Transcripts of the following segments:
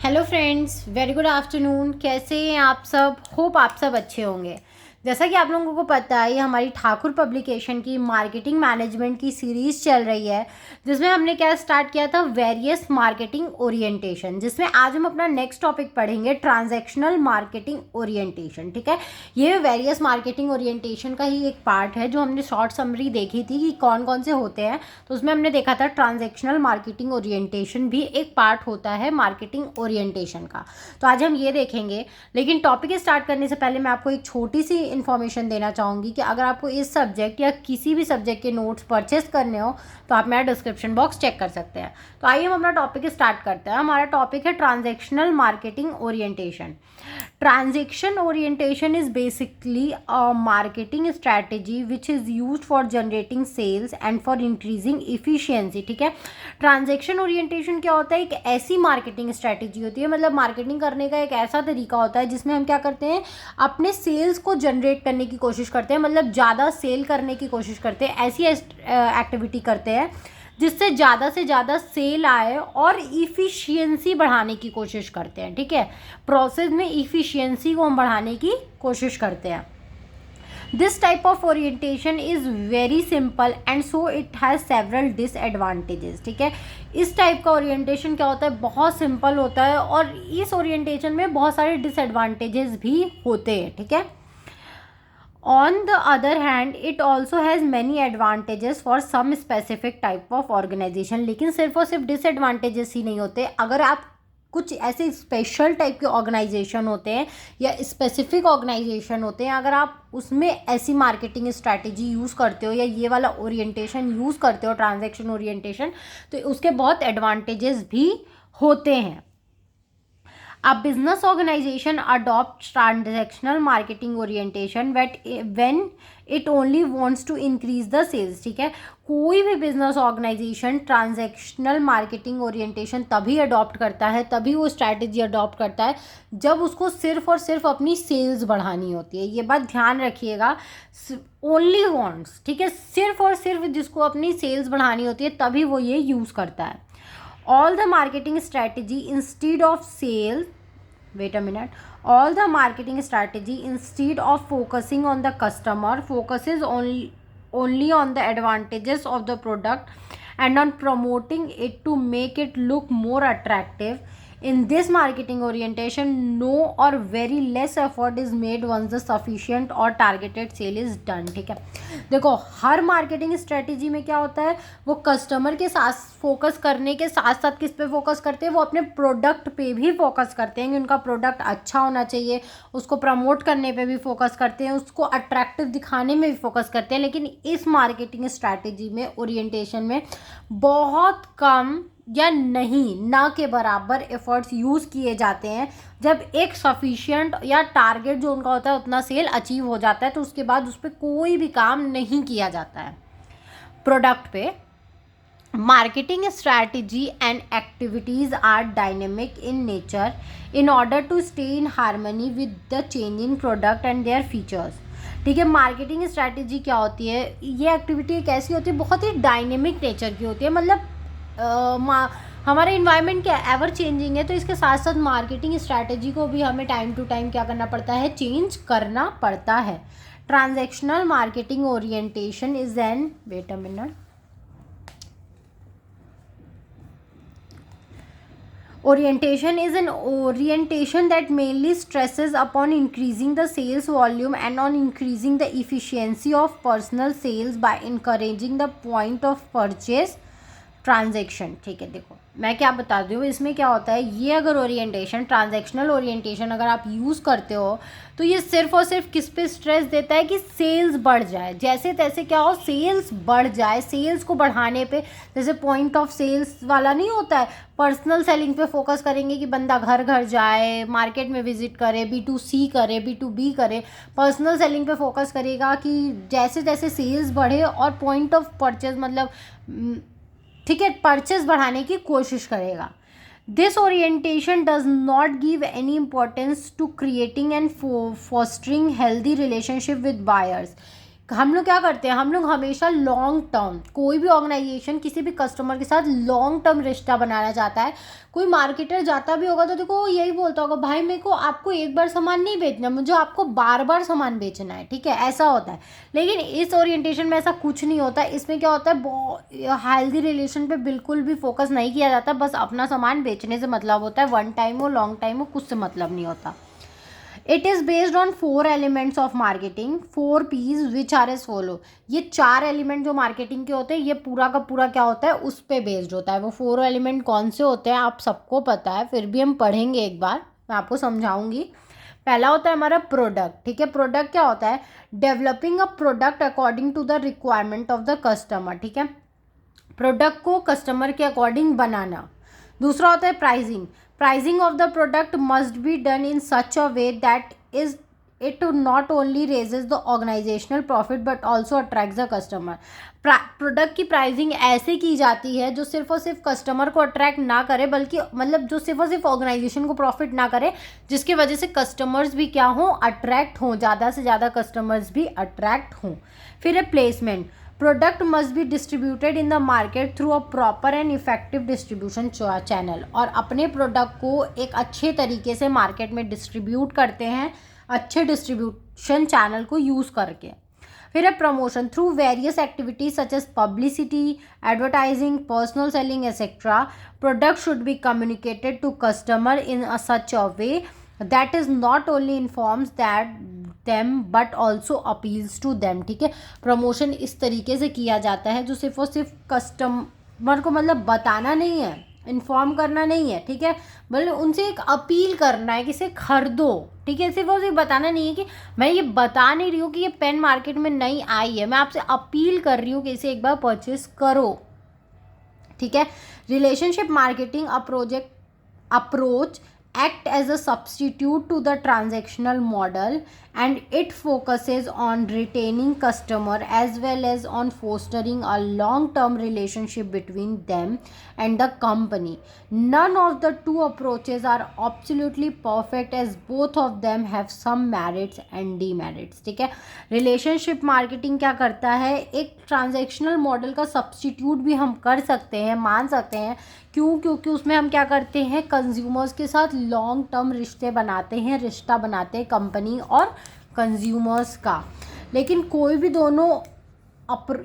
Hello friends, very good afternoon. कैसे हैं आप सब? होप आप सब अच्छे होंगे। जैसा कि आप लोगों को पता है, ये हमारी ठाकुर पब्लिकेशन की मार्केटिंग मैनेजमेंट की सीरीज़ चल रही है, जिसमें हमने क्या स्टार्ट किया था, वेरियस मार्केटिंग ओरिएंटेशन, जिसमें आज हम अपना नेक्स्ट टॉपिक पढ़ेंगे, ट्रांजैक्शनल मार्केटिंग ओरिएंटेशन। ठीक है, ये वेरियस मार्केटिंग ओरिएंटेशन का ही एक पार्ट है जो हमने शॉर्ट समरी देखी थी कि कौन कौन से होते हैं। तो उसमें हमने देखा था ट्रांजैक्शनल मार्केटिंग ओरिएंटेशन भी एक पार्ट होता है मार्केटिंग ओरिएंटेशन का। तो आज हम ये देखेंगे, लेकिन टॉपिक स्टार्ट करने से पहले मैं आपको एक छोटी सी इन्फॉर्मेशन देना चाहूँगी कि अगर आपको इस सब्जेक्ट या किसी भी सब्जेक्ट के नोट्स परचेस करने हो तो आप मेरा डिस्क्रिप्शन बॉक्स चेक कर सकते हैं। तो आइए हम अपना टॉपिक स्टार्ट करते हैं। हमारा टॉपिक है transactional marketing orientation. Transaction orientation is basically a marketing strategy which is used for generating sales and for increasing efficiency। ठीक है, ट्रांजेक्शन ओरिएंटेशन क्या होता है? एक ऐसी मार्केटिंग स्ट्रैटेजी होती है, मतलब मार्केटिंग करने का एक ऐसा तरीका होता है जिसमें हम क्या करते हैं, अपने सेल्स को जनरेट करने की कोशिश करते हैं, मतलब ज़्यादा सेल करने की कोशिश करते हैं, ऐसी एक्टिविटी करते हैं जिससे ज़्यादा से ज़्यादा सेल आए और इफ़िशियंसी बढ़ाने की कोशिश करते हैं। ठीक है, प्रोसेस में इफ़िशियंसी को हम बढ़ाने की कोशिश करते हैं। This type of orientation is very simple and so it has several disadvantages. ठीक है, इस टाइप का ओरिएंटेशन क्या होता है, बहुत सिंपल होता है और इस ओरिएंटेशन में बहुत सारे डिसएडवांटेजेस भी होते हैं। ठीक है, on the other hand it also has many advantages for some specific type of organization। लेकिन सिर्फ और सिर्फ डिसएडवांटेजेस ही नहीं होते। अगर आप कुछ ऐसे स्पेशल टाइप के ऑर्गेनाइजेशन होते हैं या स्पेसिफिक ऑर्गेनाइजेशन होते हैं, अगर आप उसमें ऐसी मार्केटिंग स्ट्रैटेजी यूज़ करते हो या ये वाला ओरिएंटेशन यूज़ करते हो, ट्रांजैक्शन ओरिएंटेशन, तो उसके बहुत एडवांटेजेस भी होते हैं। A business organization adopts transactional marketing orientation when it only wants to increase the sales। ठीक है, कोई भी business organisation transactional marketing orientation तभी अडॉप्ट करता है, तभी वो स्ट्रैटेजी अडॉप्ट करता है जब उसको सिर्फ और सिर्फ अपनी सेल्स बढ़ानी होती है। ये बात ध्यान रखिएगा, ओनली वांट्स। ठीक है, सिर्फ और सिर्फ जिसको अपनी सेल्स बढ़ानी होती है तभी वो ये यूज़ करता है। All the marketing strategy instead of sales, wait a minute, all the marketing strategy instead of focusing on the customer focuses only on the advantages of the product and on promoting it to make it look more attractive। In this marketing orientation, no or very less effort is made once the sufficient or targeted sale is done। ठीक है, देखो हर marketing strategy में क्या होता है, वो customer के साथ फोकस करने के साथ साथ किस पे फोकस करते हैं, वो अपने प्रोडक्ट पे भी फोकस करते हैं कि उनका प्रोडक्ट अच्छा होना चाहिए, उसको प्रमोट करने पे भी फोकस करते हैं, उसको अट्रैक्टिव दिखाने में भी फोकस करते हैं। लेकिन इस मार्केटिंग स्ट्रैटेजी में, ओरिएंटेशन में बहुत कम या नहीं, ना के बराबर एफर्ट्स यूज़ किए जाते हैं। जब एक सफिशिएंट या टारगेट जो उनका होता है उतना सेल अचीव हो जाता है तो उसके बाद उस पर कोई भी काम नहीं किया जाता है प्रोडक्ट पे। Marketing strategy and activities are dynamic in nature in order to stay in harmony with the changing product and their features. ठीक है, मार्केटिंग स्ट्रैटेजी क्या होती है, ये एक्टिविटी एक ऐसी होती है, बहुत ही डायनेमिक नेचर की होती है, मतलब हमारा इन्वायरमेंट क्या एवर चेंजिंग है, तो इसके साथ साथ मार्केटिंग स्ट्रैटेजी को भी हमें टाइम टू टाइम क्या करना पड़ता है, चेंज करना पड़ता है। Transactional marketing orientation is an, wait a minute, orientation is an orientation that mainly stresses upon increasing the sales volume and on increasing the efficiency of personal sales by encouraging the point of purchase transaction. ठीक है, देखो मैं क्या बता दूँ, इसमें क्या होता है, ये अगर ओरिएंटेशन, ट्रांजैक्शनल ओरिएंटेशन अगर आप यूज़ करते हो तो ये सिर्फ और सिर्फ किस पे स्ट्रेस देता है कि सेल्स बढ़ जाए, जैसे तैसे क्या हो, सेल्स बढ़ जाए। सेल्स को बढ़ाने पे, जैसे पॉइंट ऑफ सेल्स वाला नहीं होता है, पर्सनल सेलिंग पे फोकस करेंगे कि बंदा घर घर जाए, मार्केट में विजिट करे, B2C करे, B2B करे। पर्सनल सेलिंग पे फोकस करेगा कि जैसे जैसे सेल्स बढ़े और पॉइंट ऑफ परचेज, मतलब ठीक है, परचेज बढ़ाने की कोशिश करेगा। This orientation does not give any importance to creating and fostering healthy relationship with buyers. हम लोग क्या करते हैं, हम लोग हमेशा लॉन्ग टर्म, कोई भी ऑर्गेनाइजेशन किसी भी कस्टमर के साथ लॉन्ग टर्म रिश्ता बनाना चाहता है। कोई मार्केटर जाता भी होगा तो देखो वो यही बोलता होगा, भाई मेरे को आपको एक बार सामान नहीं बेचना, मुझे आपको बार बार सामान बेचना है, ठीक है, ऐसा होता है। लेकिन इस ओरिएंटेशन में ऐसा कुछ नहीं होता। इसमें क्या होता है, हेल्दी रिलेशन पे बिल्कुल भी फोकस नहीं किया जाता, बस अपना सामान बेचने से मतलब होता है। वन टाइम हो, लॉन्ग टाइम हो, कुछ से मतलब नहीं होता। It is based on 4 elements of marketing, 4 P's which are as follow. ये 4 एलिमेंट जो मार्केटिंग के होते हैं, ये पूरा का पूरा क्या होता है, उस पे बेस्ड होता है। वो 4 एलिमेंट कौन से होते हैं आप सबको पता है, फिर भी हम पढ़ेंगे एक बार, मैं आपको समझाऊंगी। पहला होता है हमारा प्रोडक्ट, ठीक है। प्रोडक्ट क्या होता है, developing a product according to the requirement of the customer, ठीक है, प्रोडक्ट को कस्टमर के अकॉर्डिंग बनाना। दूसरा होता है pricing, pricing of the product must be done in such a way that is it not only raises the organisational profit but also attract the customer. Product की pricing ऐसे की जाती है जो सिर्फ और सिर्फ कस्टमर को अट्रैक्ट ना करे, बल्कि मतलब जो सिर्फ और सिर्फ ऑर्गेनाइजेशन को प्रॉफिट ना करे, जिसकी वजह से कस्टमर्स भी क्या हों, अट्रैक्ट हों, ज़्यादा से ज़्यादा कस्टमर्स भी अट्रैक्ट हों। फिर है placement, product must be distributed in the market through a proper and effective distribution channel. और अपने प्रोडक्ट को एक अच्छे तरीके से मार्केट में डिस्ट्रीब्यूट करते हैं, अच्छे डिस्ट्रीब्यूशन चैनल को यूज़ करके। फिर है promotion, through various activities such as publicity, advertising, personal selling etcetera. Product should be communicated to customer in a such a way that is not only informs that them but also appeals to them, ठीक है। Promotion इस तरीके से किया जाता है जो सिर्फ और सिर्फ कस्टमर को मतलब बताना नहीं है, इन्फॉर्म करना नहीं है, ठीक है, मतलब उनसे एक अपील करना है कि इसे खरीदो, ठीक है। सिर्फ और सिर्फ बताना नहीं है कि मैं ये बता नहीं रही हूँ कि ये पेन मार्केट में नई आई है, मैं आपसे अपील कर रही हूँ कि इसे एक बार परचेस करो, ठीक है। Relationship marketing approach act as a substitute to the transactional model, and it focuses on retaining customer as well as on fostering a long term relationship between them and the company. None of the two approaches are absolutely perfect as both of them have some merits and demerits, ठीक है। Relationship marketing क्या करता है, एक transactional model का substitute भी हम कर सकते हैं, मान सकते हैं। क्यों? क्योंकि उसमें हम क्या करते हैं, कंज्यूमर्स के साथ लॉन्ग टर्म रिश्ता बनाते हैं कंपनी और कंज्यूमर्स का। लेकिन कोई भी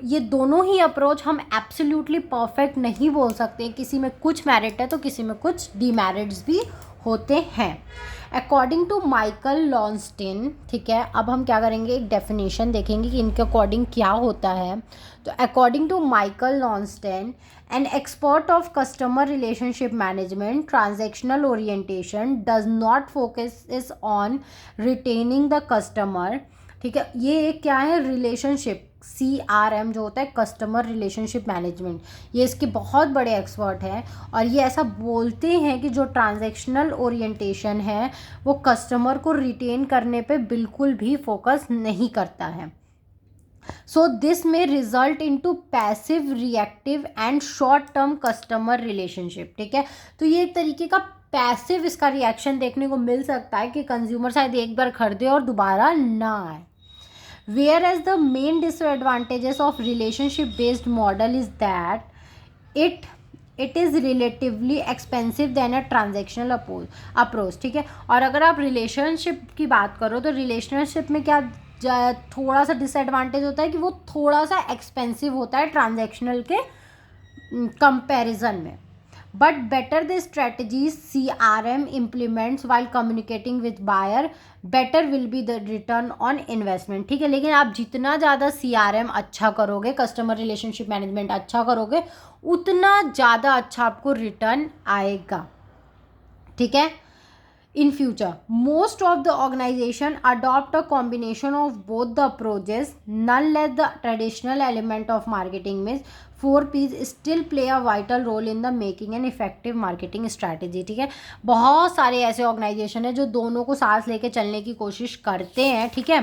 ये दोनों ही अप्रोच हम एब्सोल्युटली परफेक्ट नहीं बोल सकते, किसी में कुछ मेरिट है तो किसी में कुछ डीमेरिट्स भी होते हैं। अकॉर्डिंग टू माइकल लॉन्स्टेन, ठीक है, अब हम क्या करेंगे, एक डेफिनेशन देखेंगे कि इनके अकॉर्डिंग क्या होता है। तो according to Michael Lonstein, an expert of customer relationship management transactional orientation does not focus on retaining the customer, ठीक है। ये क्या है, रिलेशनशिप CRM जो होता है, कस्टमर रिलेशनशिप मैनेजमेंट, ये इसके बहुत बड़े एक्सपर्ट हैं और ये ऐसा बोलते हैं कि जो ट्रांजैक्शनल ओरिएंटेशन है वो कस्टमर को रिटेन करने पे बिल्कुल भी फोकस नहीं करता है। सो दिस में result into passive, reactive and short term customer relationship, ठीक है। तो ये एक तरीके का पैसिव इसका रिएक्शन देखने को मिल सकता है कि कंज्यूमर शायद एक बार खरीदे और दोबारा ना आए। Whereas the main disadvantages of relationship based model is that it is relatively expensive than a transactional approach, ठीक है। और अगर आप रिलेशनशिप की बात करो तो रिलेशनशिप में क्या थोड़ा सा डिसएडवांटेज होता है कि वो थोड़ा सा एक्सपेंसिव होता है ट्रांजैक्शनल के कंपैरिजन में। But better the strategies CRM implements while communicating with buyer, better will be the return on investment, ठीक है। लेकिन आप जितना ज़्यादा CRM अच्छा करोगे, कस्टमर रिलेशनशिप मैनेजमेंट अच्छा करोगे, उतना ज़्यादा अच्छा आपको रिटर्न आएगा, ठीक है। In future, most of the organization adopt a combination of both the approaches. None less the traditional element of marketing means 4Ps still play a vital role in the making an effective marketing strategy. ठीक है, बहुत सारे ऐसे organisation है जो दोनों को साथ लेके चलने की कोशिश करते हैं। ठीक है,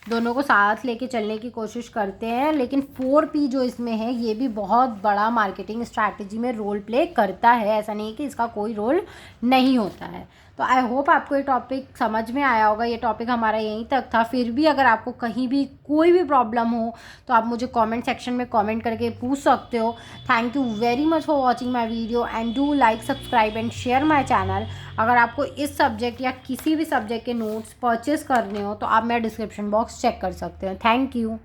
दोनों को साथ लेके चलने की कोशिश करते हैं, लेकिन 4P जो इसमें है ये भी बहुत बड़ा मार्केटिंग स्ट्रैटेजी में रोल प्ले करता है। ऐसा नहीं है कि इसका कोई रोल नहीं होता है। तो आई होप आपको ये टॉपिक समझ में आया होगा। ये टॉपिक हमारा यहीं तक था। फिर भी अगर आपको कहीं भी कोई भी प्रॉब्लम हो तो आप मुझे कमेंट सेक्शन में कमेंट करके पूछ सकते हो। Thank you very much for watching my video and do like, subscribe and share my channel. अगर आपको इस सब्जेक्ट या किसी भी सब्जेक्ट के नोट्स परचेस करने हो तो आप मेरा डिस्क्रिप्शन बॉक्स चेक कर सकते हो। Thank you.